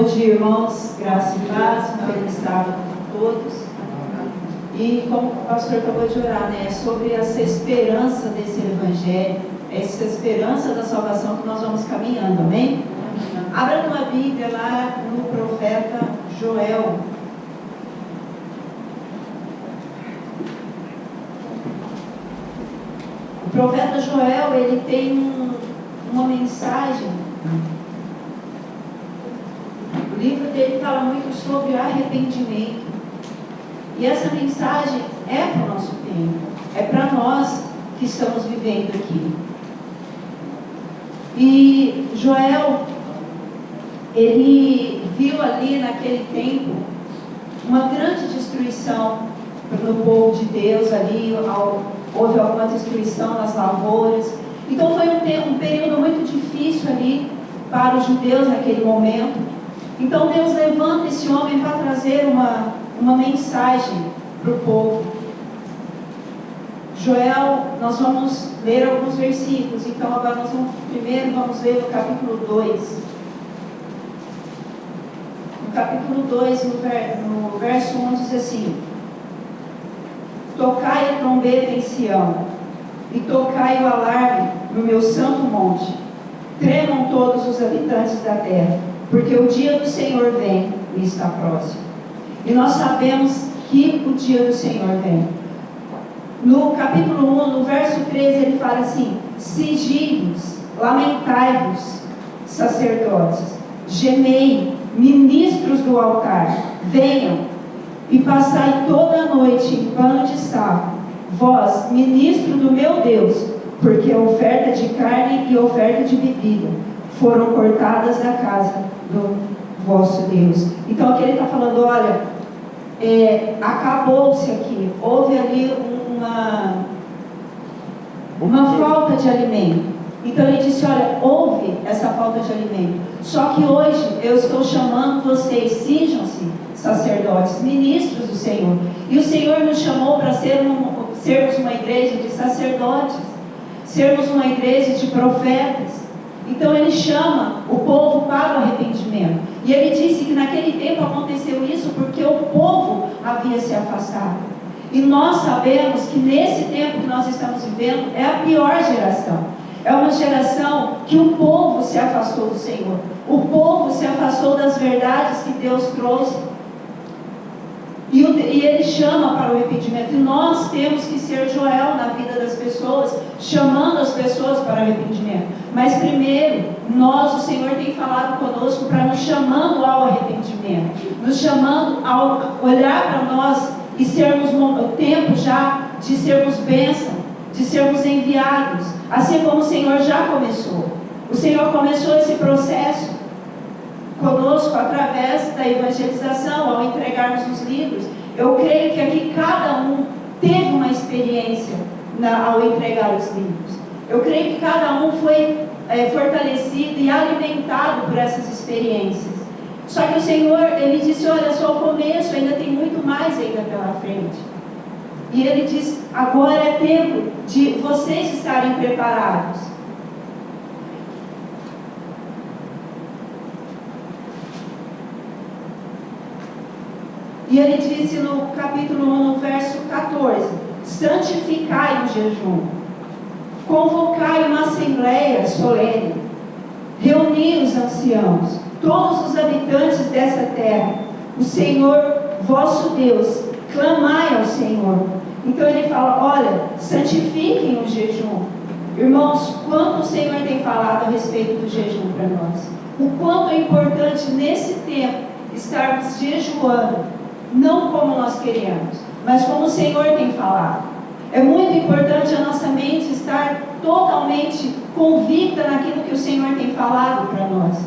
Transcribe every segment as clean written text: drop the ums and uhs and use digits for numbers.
dia, irmãos, graça e paz, um feliz sábado a todos. E como o pastor acabou de orar, né, sobre essa esperança desse evangelho, essa esperança da salvação que nós vamos caminhando, amém? Abra uma Bíblia lá no profeta Joel. O profeta Joel, ele tem uma mensagem. O livro dele fala muito sobre arrependimento. E essa mensagem é para o nosso tempo. É para nós que estamos vivendo aqui. E Joel, ele viu ali naquele tempo uma grande destruição no povo de Deus ali. Houve alguma destruição nas lavouras. Então foi um período muito difícil ali para os judeus naquele momento. Então Deus levanta esse homem para trazer uma mensagem para o povo. Joel, nós vamos ler alguns versículos. Então agora nós primeiro vamos ler o capítulo 2. No capítulo 2, no verso 1 diz assim: tocai a trombeta em Sião, e tocai o alarme no meu santo monte. Tremam todos os habitantes da terra, porque o dia do Senhor vem e está próximo. E nós sabemos que o dia do Senhor vem. No capítulo 1, no verso 13, ele fala assim: cigi-vos, lamentai-vos, sacerdotes, gemei, ministros do altar, venham e passai toda a noite em pano de saco, vós, ministro do meu Deus, porque a oferta de carne e a oferta de bebida foram cortadas da casa do vosso Deus. Então aqui ele está falando, olha, acabou-se aqui, houve ali uma falta de alimento. Então ele disse, olha, houve essa falta de alimento, só que hoje eu estou chamando vocês, cinjam-se, sacerdotes, ministros do Senhor. E o Senhor nos chamou para sermos uma igreja de sacerdotes, sermos uma igreja de profetas. Então ele chama o povo para o arrependimento. E ele disse que naquele tempo aconteceu isso porque o povo havia se afastado. E nós sabemos que nesse tempo que nós estamos vivendo é a pior geração. É uma geração que o povo se afastou do Senhor. O povo se afastou das verdades que Deus trouxe. E ele chama para o arrependimento. E nós temos que ser Joel na vida das pessoas, chamando as pessoas para o arrependimento. Mas primeiro, o Senhor tem falado conosco para nos chamando ao arrependimento, nos chamando ao olhar para nós e sermos no tempo já de sermos bênção, de sermos enviados, assim como o Senhor já começou. O Senhor começou esse processo conosco através da evangelização, ao entregarmos os livros. Eu creio que aqui cada um teve uma experiência ao entregar os livros. Eu creio que cada um foi fortalecido e alimentado por essas experiências. Só que o Senhor, Ele disse, olha, só o começo, ainda tem muito mais ainda pela frente. E Ele diz, agora é tempo de vocês estarem preparados. E ele disse no capítulo 1, no verso 14: santificai o jejum, convocai uma assembleia solene, reuni os anciãos, todos os habitantes dessa terra, o Senhor vosso Deus, clamai ao Senhor. Então ele fala, olha, santifiquem o jejum. Irmãos, quanto o Senhor tem falado a respeito do jejum para nós, o quanto é importante nesse tempo estarmos jejuando, não como nós queremos, mas como o Senhor tem falado. É muito importante a nossa mente estar totalmente convicta naquilo que o Senhor tem falado para nós,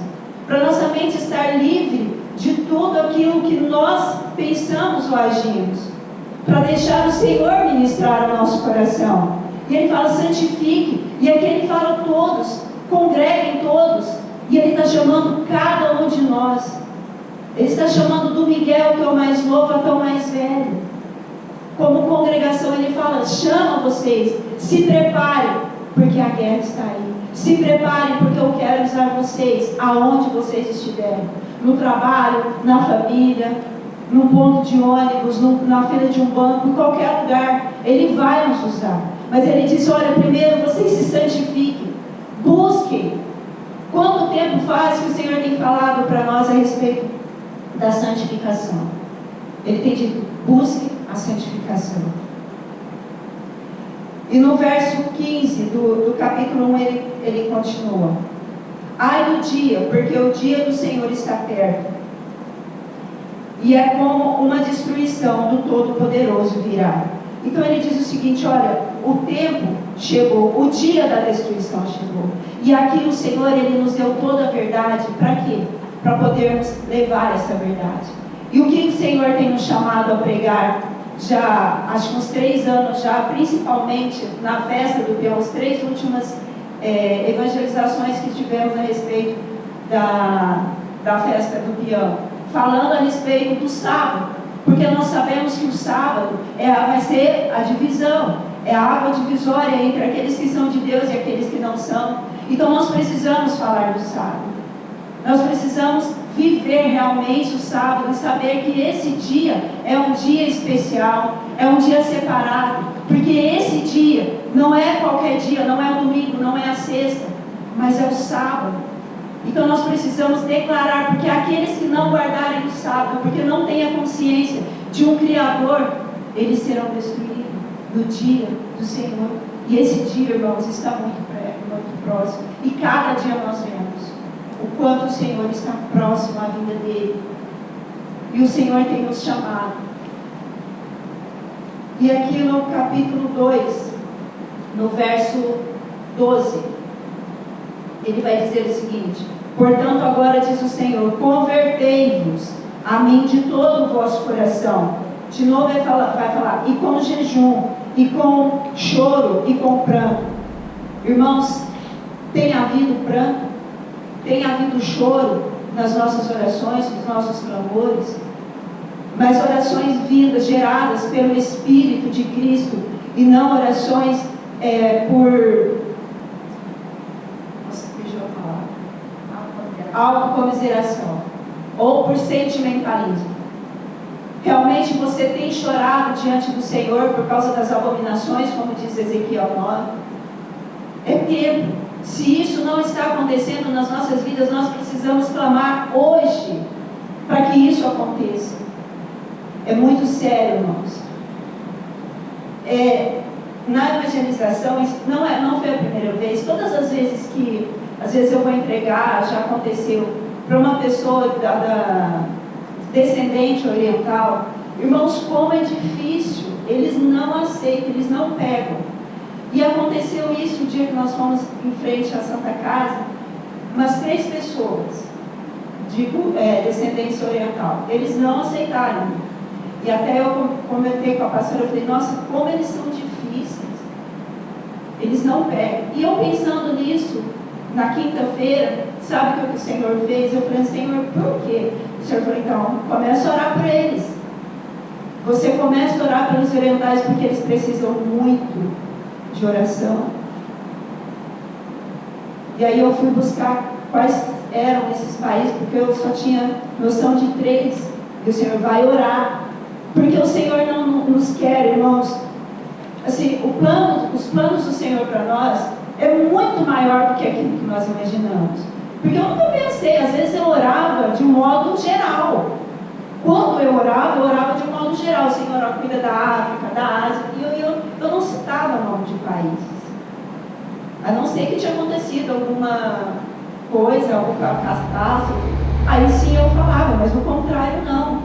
para nossa mente estar livre de tudo aquilo que nós pensamos ou agimos, para deixar o Senhor ministrar o nosso coração. E ele fala, santifique, e aqui ele fala todos, congreguem todos, e ele está chamando cada um de nós. Ele está chamando do Miguel, que é o mais novo, até o mais velho. Como congregação, ele fala, chama vocês, se preparem, porque a guerra está aí. Se preparem, porque eu quero usar vocês, aonde vocês estiverem. no trabalho, na família, num ponto de ônibus, na fila de um banco, em qualquer lugar. Ele vai nos usar. Mas ele diz, olha, primeiro vocês se santifiquem, busquem. Quanto tempo faz que o Senhor tem falado para nós a respeito da santificação? Ele tem dito, busque a santificação. E no verso 15 do capítulo 1 ele continua. Ai do dia, porque o dia do Senhor está perto. E é como uma destruição do Todo-Poderoso virá. Então ele diz o seguinte, olha, o tempo chegou, o dia da destruição chegou. E aqui o Senhor, ele nos deu toda a verdade, para quê? Para podermos levar essa verdade. E o que o Senhor tem nos chamado a pregar, já, acho que uns 3 anos já, principalmente na festa do Peão, as 3 últimas evangelizações que tivemos a respeito da festa do Peão, falando a respeito do sábado, porque nós sabemos que o sábado vai ser a divisão, é a água divisória entre aqueles que são de Deus e aqueles que não são. Então nós precisamos falar do sábado, nós precisamos viver realmente o sábado e saber que esse dia é um dia especial, é um dia separado, porque esse dia não é qualquer dia, não é o domingo, não é a sexta, mas é o sábado. Então nós precisamos declarar, porque aqueles que não guardarem o sábado, porque não têm a consciência de um Criador, eles serão destruídos no dia do Senhor. E esse dia, irmãos, está muito perto, muito próximo. E cada dia nós vemos o quanto o Senhor está próximo à vinda dele. E o Senhor tem nos chamado. E aqui no capítulo 2, no verso 12, ele vai dizer o seguinte: portanto, agora diz o Senhor, convertei-vos a mim de todo o vosso coração. De novo vai falar, e com jejum, e com choro, e com pranto. Irmãos, tem havido pranto, tem havido choro nas nossas orações, nos nossos clamores, mas orações vindas, geradas pelo Espírito de Cristo, e não orações autocomiseração ou por sentimentalismo. Realmente você tem chorado diante do Senhor por causa das abominações, como diz Ezequiel 9? É tempo. Se isso não está acontecendo nas nossas vidas, nós precisamos clamar hoje para que isso aconteça. É muito sério, irmãos. Na evangelização, isso não foi a primeira vez. Todas as vezes que às vezes eu vou entregar, já aconteceu, para uma pessoa da descendente oriental, irmãos, como é difícil, eles não aceitam, eles não pegam. E aconteceu isso o dia que nós fomos em frente à Santa Casa, umas 3 pessoas de descendência oriental, eles não aceitaram. E até eu comentei com a pastora, eu falei, nossa, como eles são difíceis, eles não pegam. E eu pensando nisso, na quinta-feira, sabe o que o Senhor fez? Eu falei, Senhor, por quê? O Senhor falou, então, começa a orar por eles. Você começa a orar pelos orientais, porque eles precisam muito de oração. E aí eu fui buscar quais eram esses países, porque eu só tinha noção de 3. E o Senhor vai orar, porque o Senhor não nos quer, irmãos. Assim, os planos do Senhor para nós é muito maior do que aquilo que nós imaginamos. Porque eu nunca pensei, às vezes eu orava de um modo geral. Quando eu orava de um modo geral. O Senhor cuida da África, da Ásia, e eu não citava nome de países. A não ser que tinha acontecido alguma coisa, alguma catástrofe, aí sim eu falava, mas no contrário não.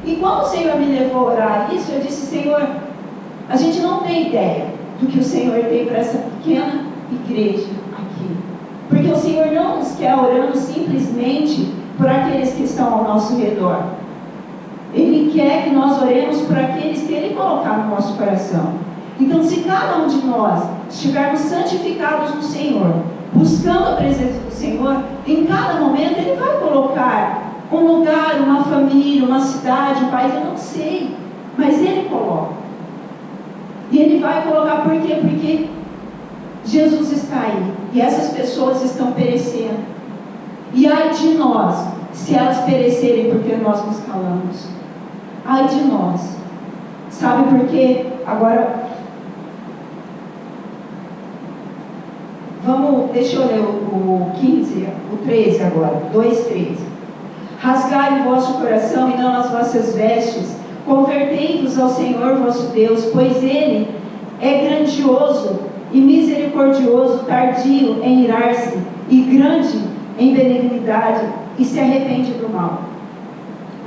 E quando o Senhor me levou a orar isso, eu disse, Senhor, a gente não tem ideia do que o Senhor tem para essa pequena igreja aqui. Porque o Senhor não nos quer orando simplesmente por aqueles que estão ao nosso redor. Ele quer que nós oremos por aqueles que Ele colocar no nosso coração. Então, se cada um de nós estivermos santificados no Senhor, buscando a presença do Senhor, em cada momento Ele vai colocar um lugar, uma família, uma cidade, um país, eu não sei, mas Ele coloca. E Ele vai colocar por quê? Porque Jesus está aí, e essas pessoas estão perecendo. E ai de nós, se elas perecerem porque nós nos calamos. Ai de nós. Sabe por quê? Agora, deixa eu ler o 15, o 13 agora, 2:13. Rasgai o vosso coração e não as vossas vestes, convertei-vos ao Senhor vosso Deus, pois Ele é grandioso e misericordioso, tardio em irar-se e grande em benignidade, e se arrepende do mal.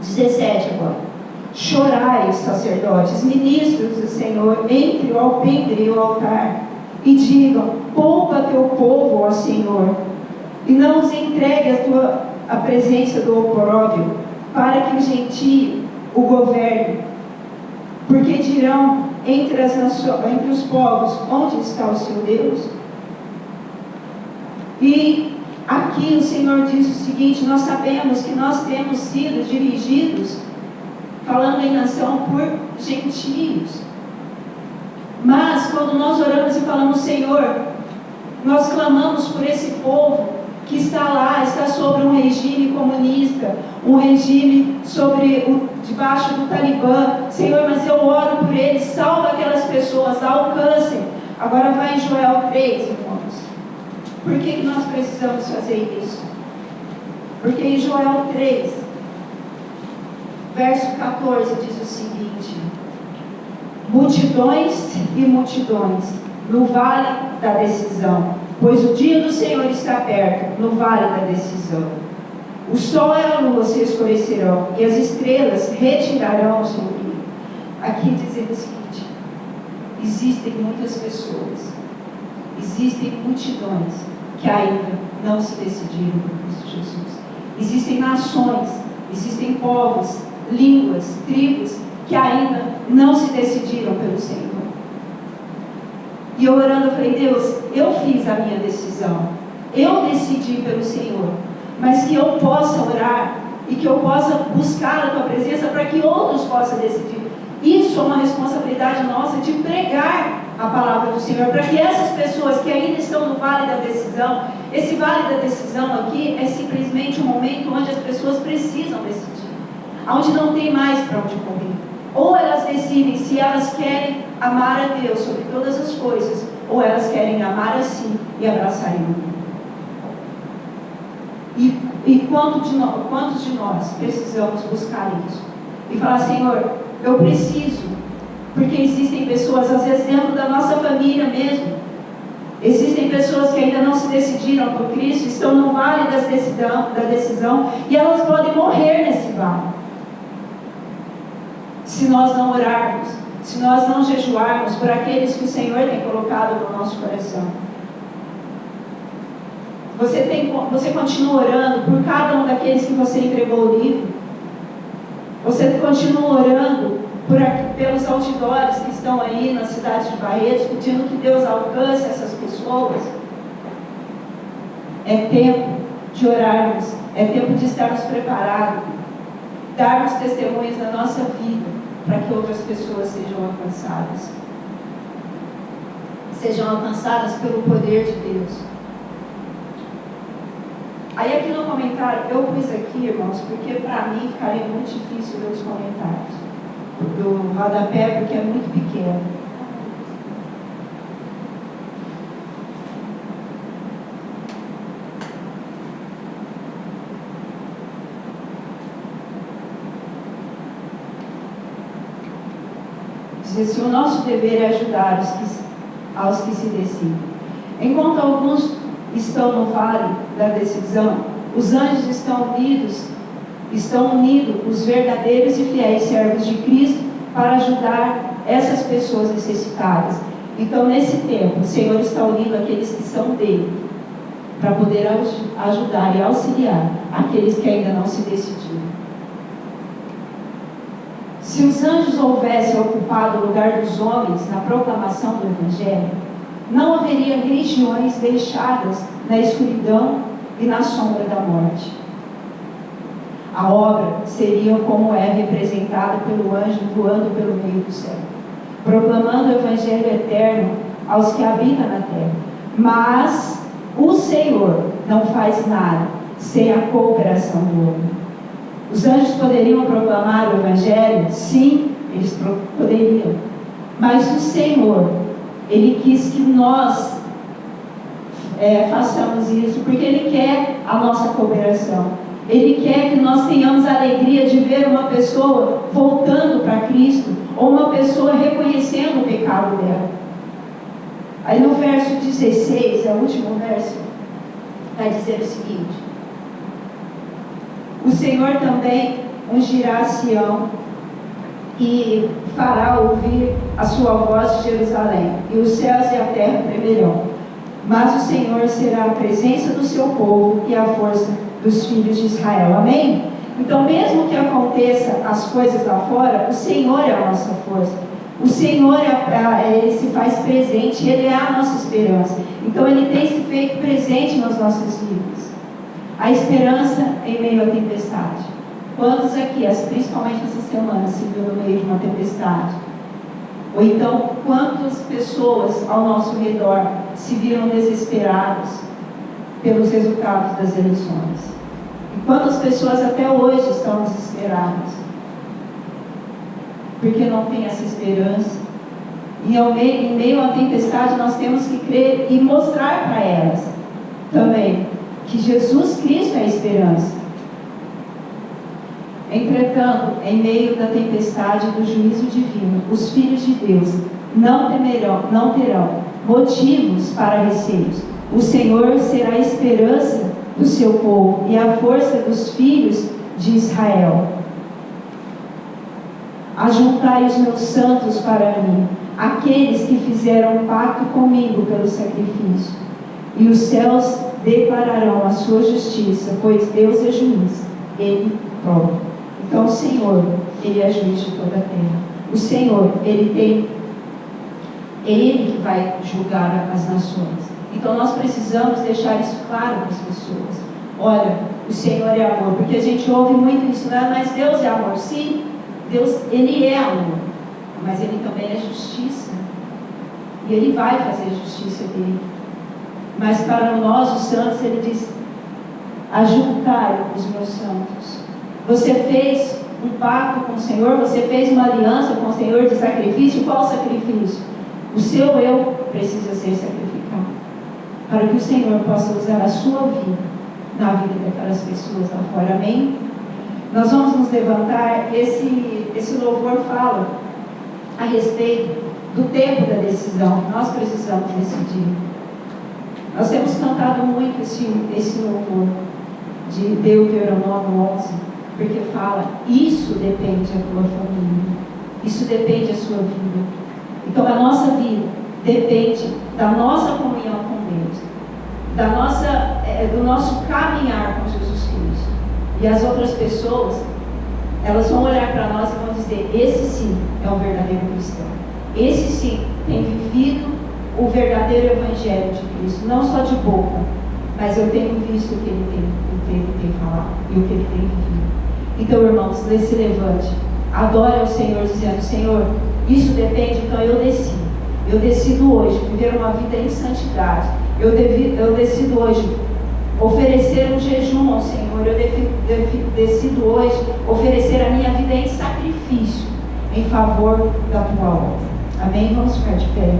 17 agora. Chorai, sacerdotes, ministros do Senhor, entre o alpendre e o altar, e digam: poupa teu povo, ó Senhor, e não os entregue a presença do opróbrio, para que o gentio o governe. Porque dirão entre os povos: onde está o seu Deus? E aqui o Senhor diz o seguinte: nós sabemos que nós temos sido dirigidos, falando em nação, por gentios. Mas quando nós oramos e falamos: Senhor, nós clamamos por esse povo que está lá, está sobre um regime comunista, um regime debaixo do Talibã. Senhor, mas eu oro por eles, salva aquelas pessoas, alcance. Agora vai em Joel 3, irmãos. Por que nós precisamos fazer isso? Porque em Joel 3, verso 14, diz o seguinte: multidões e multidões no vale da decisão, pois o dia do Senhor está perto, no vale da decisão. O sol e a lua se escurecerão, e as estrelas retirarão o seu brilho. Aqui dizendo o seguinte: existem muitas pessoas, existem multidões que ainda não se decidiram por Cristo Jesus. Existem nações, existem povos, línguas, tribos que ainda não se decidiram pelo Senhor. E eu orando, eu falei: Deus, eu fiz a minha decisão, eu decidi pelo Senhor, mas que eu possa orar e que eu possa buscar a Tua presença para que outros possam decidir. Isso é uma responsabilidade nossa, de pregar a palavra do Senhor, para que essas pessoas que ainda estão no vale da decisão, esse vale da decisão aqui é simplesmente um momento onde as pessoas precisam decidir, onde não tem mais para onde correr. Ou elas decidem se elas querem amar a Deus sobre todas as coisas, ou elas querem amar a si e abraçar Ele. E quantos de nós precisamos buscar isso? E falar: Senhor, eu preciso, porque existem pessoas, às vezes dentro da nossa família mesmo, existem pessoas que ainda não se decidiram por Cristo, estão no vale da decisão, e elas podem morrer nesse vale. Se nós não orarmos, se nós não jejuarmos por aqueles que o Senhor tem colocado no nosso coração. Você continua orando por cada um daqueles que você entregou o livro? Você continua orando pelos outdoors que estão aí na cidade de Barretos, pedindo que Deus alcance essas pessoas? É tempo de orarmos, é tempo de estarmos preparados, darmos testemunhos da nossa vida, para que outras pessoas sejam alcançadas pelo poder de Deus. Aí aqui no comentário, eu pus aqui, irmãos, porque para mim ficaria muito difícil ver os comentários do rodapé, porque é muito pequeno. Diz assim: o nosso dever é ajudar aos que se decidem. Enquanto alguns estão no vale da decisão, os anjos estão unidos, os verdadeiros e fiéis servos de Cristo, para ajudar essas pessoas necessitadas. Então, nesse tempo, o Senhor está unindo aqueles que são dele, para poder ajudar e auxiliar aqueles que ainda não se decidiram. Se os anjos houvessem ocupado o lugar dos homens na proclamação do Evangelho, não haveria regiões deixadas na escuridão e na sombra da morte. A obra seria como é representada pelo anjo voando pelo meio do céu, proclamando o Evangelho eterno aos que habitam na terra. Mas o Senhor não faz nada sem a cooperação do homem. Os anjos poderiam proclamar o Evangelho? Sim, eles poderiam. Mas o Senhor, Ele quis que nós façamos isso, porque Ele quer a nossa cooperação. Ele quer que nós tenhamos a alegria de ver uma pessoa voltando para Cristo, ou uma pessoa reconhecendo o pecado dela. Aí no verso 16, é o último verso, vai dizer o seguinte: o Senhor também ungirá Sião e fará ouvir a sua voz de Jerusalém, e os céus e a terra tremerão. Mas o Senhor será a presença do seu povo e a força dos filhos de Israel. Amém? Então, mesmo que aconteça as coisas lá fora, o Senhor é a nossa força. O Senhor, Ele se faz presente, Ele é a nossa esperança. Então, Ele tem se feito presente nas nossas vidas. A esperança em meio à tempestade. Quantos aqui, principalmente essa semana, se viu no meio de uma tempestade? Ou então, quantas pessoas ao nosso redor se viram desesperadas pelos resultados das eleições? E quantas pessoas até hoje estão desesperadas? Porque não tem essa esperança. E em meio à tempestade nós temos que crer e mostrar para elas também que Jesus Cristo é a esperança. Entretanto, em meio da tempestade do juízo divino, os filhos de Deus não terão motivos para receios. O Senhor será a esperança do seu povo e a força dos filhos de Israel. Ajuntai os meus santos para mim, aqueles que fizeram pacto comigo pelo sacrifício, e os céus declararão a sua justiça, pois Deus é juiz, Ele próprio. Então o Senhor, Ele é juiz de toda a terra. O Senhor, Ele que vai julgar as nações. Então nós precisamos deixar isso claro para as pessoas. Olha, o Senhor é amor, porque a gente ouve muito isso, né? Mas Deus é amor. Sim, Deus, Ele é amor, mas Ele também é justiça. E Ele vai fazer a justiça dele. Mas para nós, os santos, Ele diz: ajuntai os meus santos. Você fez um pacto com o Senhor, você fez uma aliança com o Senhor de sacrifício. Qual sacrifício? O seu eu precisa ser sacrificado, para que o Senhor possa usar a sua vida na vida daquelas pessoas lá fora. Amém? Nós vamos nos levantar. Esse louvor fala a respeito do tempo da decisão. Nós precisamos decidir. Nós temos cantado muito esse louvor de Deuteronômio 11, porque fala: isso depende da tua família, isso depende da sua vida. Então a nossa vida depende da nossa comunhão com Deus, do nosso caminhar com Jesus Cristo. E as outras pessoas, elas vão olhar para nós e vão dizer: esse sim é um verdadeiro cristão, esse sim tem vivido o verdadeiro evangelho de Cristo, não só de boca, mas eu tenho visto o que ele tem falado e o que ele tem vivido. Então, irmãos, se levante, adore ao Senhor, dizendo: Senhor, isso depende. Então eu decido hoje viver uma vida em santidade. Eu decido hoje oferecer um jejum ao Senhor. Eu decido hoje oferecer a minha vida em sacrifício em favor da tua obra. Amém? Vamos ficar de pé.